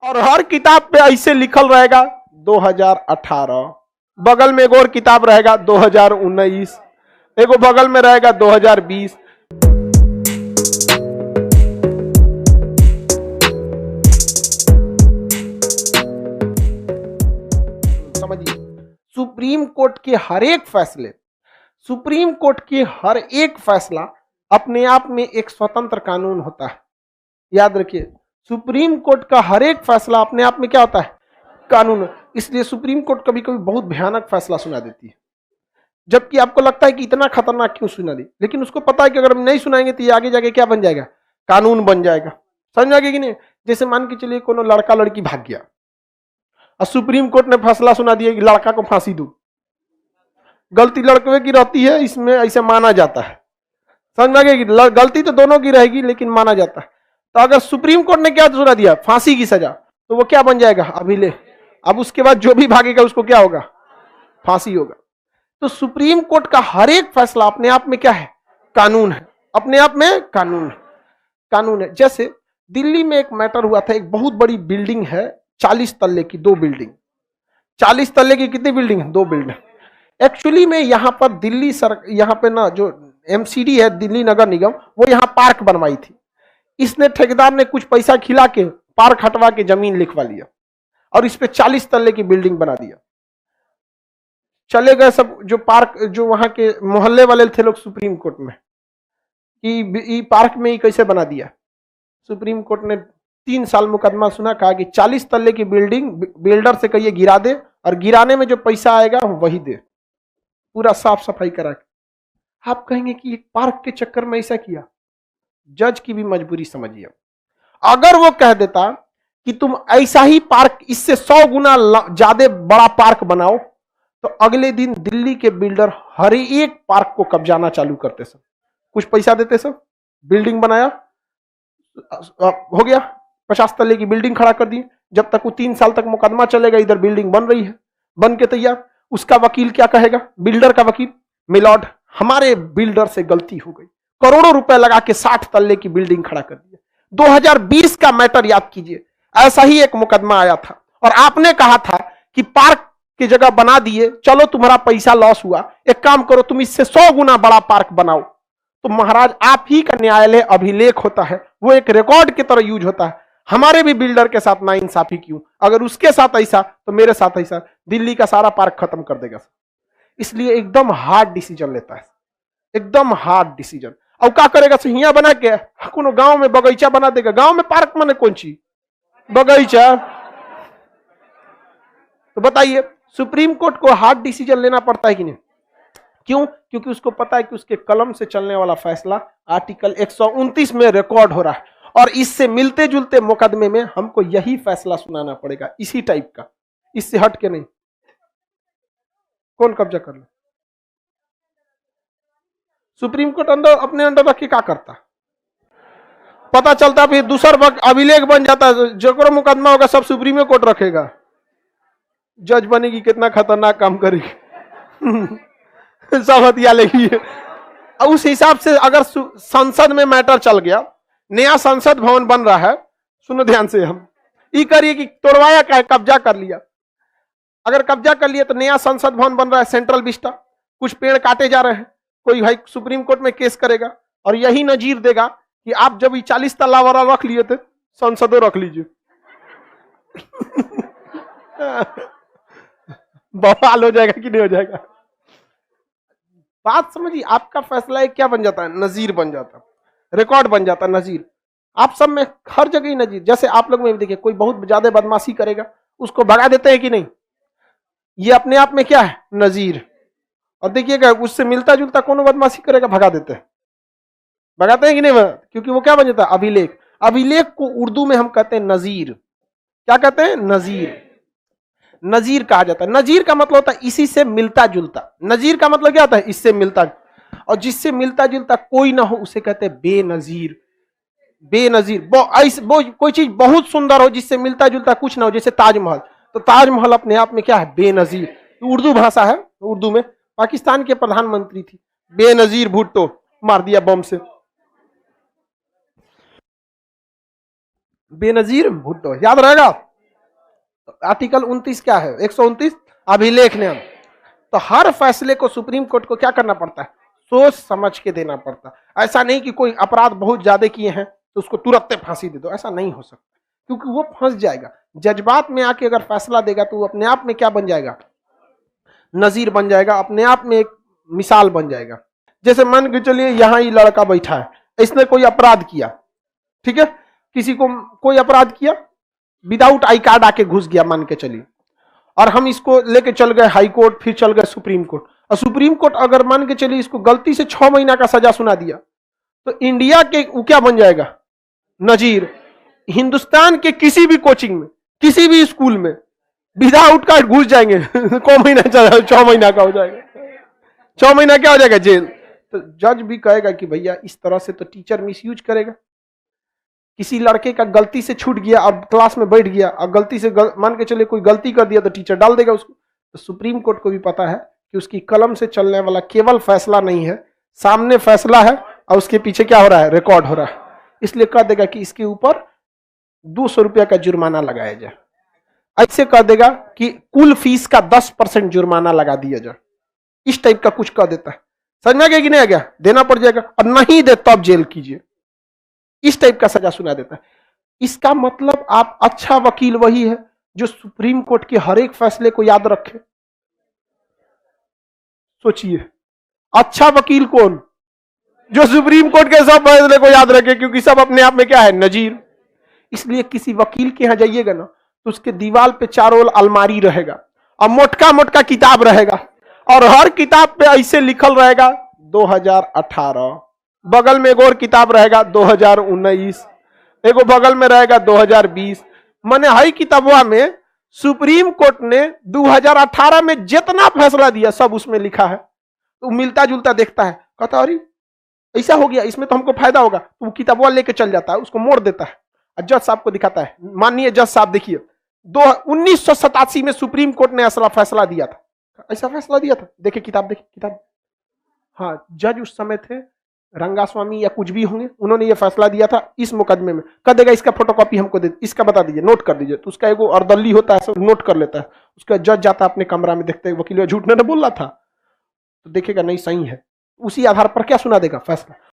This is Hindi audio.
और हर किताब पे ऐसे लिखल रहेगा 2018, बगल में एक और किताब रहेगा 2019, एगो बगल में रहेगा 2020। समझिए, सुप्रीम कोर्ट के हर एक फैसले, सुप्रीम कोर्ट के हर एक फैसला अपने आप में एक स्वतंत्र कानून होता है। याद रखिए, सुप्रीम कोर्ट का हर एक फैसला अपने आप में क्या होता है? कानून। इसलिए सुप्रीम कोर्ट कभी कभी बहुत भयानक फैसला सुना देती है, जबकि आपको लगता है कि इतना खतरनाक क्यों सुना दी, लेकिन उसको पता है कि अगर हम नहीं सुनाएंगे तो ये आगे जाके क्या बन जाएगा? कानून बन जाएगा। समझ आगे कि नहीं? जैसे मान के चलिए कोनो लड़का लड़की भाग गया और सुप्रीम कोर्ट ने फैसला सुना दिया कि लड़का को फांसी दो, गलती लड़के की रहती है, इसमें ऐसे माना जाता है। समझ में आ गया कि गलती तो दोनों की रहेगी लेकिन माना जाता है। तो अगर सुप्रीम कोर्ट ने क्या सुना दिया? फांसी की सजा, तो वो क्या बन जाएगा? अभिलेख। अब उसके बाद जो भी भागेगा उसको क्या होगा? फांसी होगा। तो सुप्रीम कोर्ट का हर एक फैसला अपने आप में क्या है? कानून है। अपने आप में कानून है, कानून है। जैसे दिल्ली में एक मैटर हुआ था, एक बहुत बड़ी बिल्डिंग है 40 तल्ले की, 2 बिल्डिंग। 40 तल्ले की कितनी बिल्डिंग है? 2 बिल्डिंग। एक्चुअली में यहां पर दिल्ली यहां पे ना जो एमसीडी है, दिल्ली नगर निगम, वो यहां पार्क बनवाई थी। इसने ठेकेदार ने कुछ पैसा खिला के पार्क हटवा के जमीन लिखवा लिया और इस पे 40 तल्ले की बिल्डिंग बना दिया। चले गए सब जो पार्क, जो वहां के मोहल्ले वाले थे लोग सुप्रीम कोर्ट में कि पार्क में ही कैसे बना दिया। सुप्रीम कोर्ट ने 3 साल मुकदमा सुना, कहा कि 40 तल्ले की बिल्डिंग बिल्डर से कहिए गिरा दे और गिराने में जो पैसा आएगा वही दे, पूरा साफ सफाई करा के। आप कहेंगे कि पार्क के चक्कर में ऐसा किया। जज की भी मजबूरी समझिए। अगर वो कह देता कि तुम ऐसा ही पार्क इससे 100 गुना ज्यादा बड़ा पार्क बनाओ, तो अगले दिन दिल्ली के बिल्डर हर एक पार्क को कब्जाना चालू करते सब, कुछ पैसा देते सब, बिल्डिंग बनाया, हो गया 50 तल्ले की बिल्डिंग खड़ा कर दी। जब तक वो 3 साल तक मुकदमा चलेगा, इधर बिल्डिंग बन रही है, बन के तैयार। उसका वकील क्या कहेगा? बिल्डर का वकील, मिलॉर्ड हमारे बिल्डर से गलती हो गई, करोड़ों रुपए लगा के 60 तल्ले की बिल्डिंग खड़ा कर दिया। 2020 का मैटर याद कीजिए, ऐसा ही एक मुकदमा आया था और आपने कहा था कि पार्क की जगह बना दिए, चलो तुम्हारा पैसा लॉस हुआ, एक काम करो तुम इससे 100 गुना बड़ा पार्क बनाओ। तो महाराज, आप ही का न्यायालय अभिलेख होता है, वो एक रिकॉर्ड की तरह यूज होता है। हमारे भी बिल्डर के साथ नाइंसाफी क्यों? अगर उसके साथ ऐसा तो मेरे साथ ऐसा, दिल्ली का सारा पार्क खत्म कर देगा। इसलिए एकदम हार्ड डिसीजन लेता है, एकदम हार्ड डिसीजन। अब क्या करेगा? सहिया बना के कोनो गांव में बगीचा बना देगा। गांव में पार्क माने कौन चीज? बगीचा। तो बताइए, सुप्रीम कोर्ट को हार्ड डिसीजन लेना पड़ता है कि नहीं? क्यों? क्योंकि उसको पता है कि उसके कलम से चलने वाला फैसला आर्टिकल 129 में रिकॉर्ड हो रहा है और इससे मिलते जुलते मुकदमे में हमको यही फैसला सुनाना पड़ेगा, इसी टाइप का, इससे हट के नहीं। कौन कब्जा कर ले? सुप्रीम कोर्ट अंदर अपने अंडर रख के क्या करता? पता चलता फिर दूसर वक्त अभिलेख बन जाता है, जो मुकदमा होगा सब सुप्रीम कोर्ट रखेगा। जज बनेगी, कितना खतरनाक काम करेगी। सब हथिया लेगी। उस हिसाब से अगर संसद में मैटर चल गया, नया संसद भवन बन रहा है, सुनो ध्यान से, हम ये करिए कि तोड़वाया क्या है? कब्जा कर लिया। अगर कब्जा कर लिया तो नया संसद भवन बन रहा है सेंट्रल विस्टा, कुछ पेड़ काटे जा रहे हैं, कोई भाई सुप्रीम कोर्ट में केस करेगा और यही नजीर देगा कि आप जब 40 तल्ला वाला रख लिए थे, संसदों रख लीजिए। बवाल हो जाएगा कि नहीं हो जाएगा? बात समझिए, आपका फैसला एक क्या बन जाता है? नजीर बन जाता है, रिकॉर्ड बन जाता है, नजीर। आप सब में हर जगह ही नजीर। जैसे आप लोग में भी देखिए, कोई बहुत ज्यादा बदमाशी करेगा, उसको भगा देते हैं कि नहीं? ये अपने आप में क्या है? नजीर। और देखिएगा, उससे मिलता जुलता कौन बदमाशी करेगा, भगा देते हैं। भगाते हैं कि नहीं? क्योंकि वो क्या बन जाता है? अभिलेख। अभिलेख को उर्दू में हम कहते हैं नजीर। क्या कहते हैं? नजीर। नजीर कहा जाता है। नजीर का मतलब होता है इसी से मिलता जुलता। नजीर का मतलब क्या होता है? इससे मिलता, और जिससे मिलता जुलता कोई ना हो उसे कहते हैं बेनजीर। बेनजीर कोई चीज बहुत सुंदर हो जिससे मिलता जुलता कुछ ना हो, जैसे ताजमहल। तो ताजमहल अपने आप में क्या है? बेनजीर। उर्दू भाषा है, उर्दू में पाकिस्तान के प्रधानमंत्री थी बेनजीर भुट्टो, मार दिया बम से। बेनजीर भुट्टो, याद रहेगा। आर्टिकल 29 क्या है, 129 अभिलेख नियम। तो हर फैसले को सुप्रीम कोर्ट को क्या करना पड़ता है, सोच समझ के देना पड़ता है। ऐसा नहीं कि कोई अपराध बहुत ज्यादा किए हैं तो उसको तुरंत फांसी दे दो, ऐसा नहीं हो सकता, क्योंकि वो फंस जाएगा। जज्बात में आके अगर फैसला देगा तो वो अपने आप में क्या बन जाएगा, नजीर बन जाएगा, अपने आप में एक मिसाल बन जाएगा। जैसे मान के चलिए यहाँ ये लड़का बैठा है, इसने कोई अपराध किया, ठीक है, किसी को कोई अपराध किया, विदाउट आई कार्ड आके घुस गया मान के चलिए, और हम इसको लेके चल गए हाई कोर्ट, फिर चल गए सुप्रीम कोर्ट, और सुप्रीम कोर्ट अगर मान के चलिए इसको गलती से 6 महीना का सजा सुना दिया, तो इंडिया के वो क्या बन जाएगा, नजीर। हिंदुस्तान के किसी भी कोचिंग में, किसी भी स्कूल में विदाउट कार्ड घुस जाएंगे को महीना, 6 महीना का हो जाएगा, 6 महीना क्या हो जाएगा, जेल। तो जज भी कहेगा कि भैया इस तरह से तो टीचर मिसयूज करेगा। किसी लड़के का गलती से छूट गया, अब क्लास में बैठ गया, अब गलती से मान के चले कोई गलती कर दिया तो टीचर डाल देगा उसको। तो सुप्रीम कोर्ट को भी पता है कि उसकी कलम से चलने वाला केवल फैसला नहीं है, सामने फैसला है और उसके पीछे क्या हो रहा है, रिकॉर्ड हो रहा है। इसलिए कह देगा कि इसके ऊपर 200 रुपया का जुर्माना लगाया जाए, ऐसे कह देगा कि कुल फीस का 10% जुर्माना लगा दिया जाए, इस टाइप का कुछ कह देता है। समझ में आ गया कि नहीं आ गया, देना पड़ जाएगा, और नहीं दे तब जेल कीजिए, इस टाइप का सजा सुना देता है। इसका मतलब आप अच्छा वकील वही है जो सुप्रीम कोर्ट के हर एक फैसले को याद रखे। सोचिए, अच्छा वकील कौन, जो सुप्रीम कोर्ट के सब फैसले को याद रखे, क्योंकि सब अपने आप में क्या है, नजीर। इसलिए किसी वकील के यहां जाइएगा ना तो उसके दीवार पे चारों ओर अलमारी रहेगा और मोटका मोटका किताब रहेगा, और हर किताब पे ऐसे लिखल रहेगा 2018, बगल में एक और किताब रहेगा 2019, एगो बगल में रहेगा 2020। माने हई किताबवा में सुप्रीम कोर्ट ने 2018 में जितना फैसला दिया सब उसमें लिखा है। तो मिलता जुलता देखता है, कहता अरे ऐसा हो गया, इसमें तो हमको फायदा होगा, तो वो किताबवा लेके चल जाता है, उसको मोड़ देता है और जज साहब को दिखाता है, माननीय जज साहब देखिए 1987 में सुप्रीम कोर्ट ने ऐसा फैसला दिया था, ऐसा फैसला दिया था, देखिए किताब, देखिए किताब। हाँ, जज उस समय थे रंगास्वामी या कुछ भी होंगे, उन्होंने ये फैसला दिया था इस मुकदमे में। कह देगा इसका फोटोकॉपी हमको दे, इसका बता दीजिए, नोट कर दीजिए। तो उसका एगो अर्दली होता है, सब नोट कर लेता है। उसका जज जाता है अपने कमरा में, देखते वकील झूठ ने बोल रहा था, तो देखेगा नहीं सही है, उसी आधार पर क्या सुना देगा, फैसला।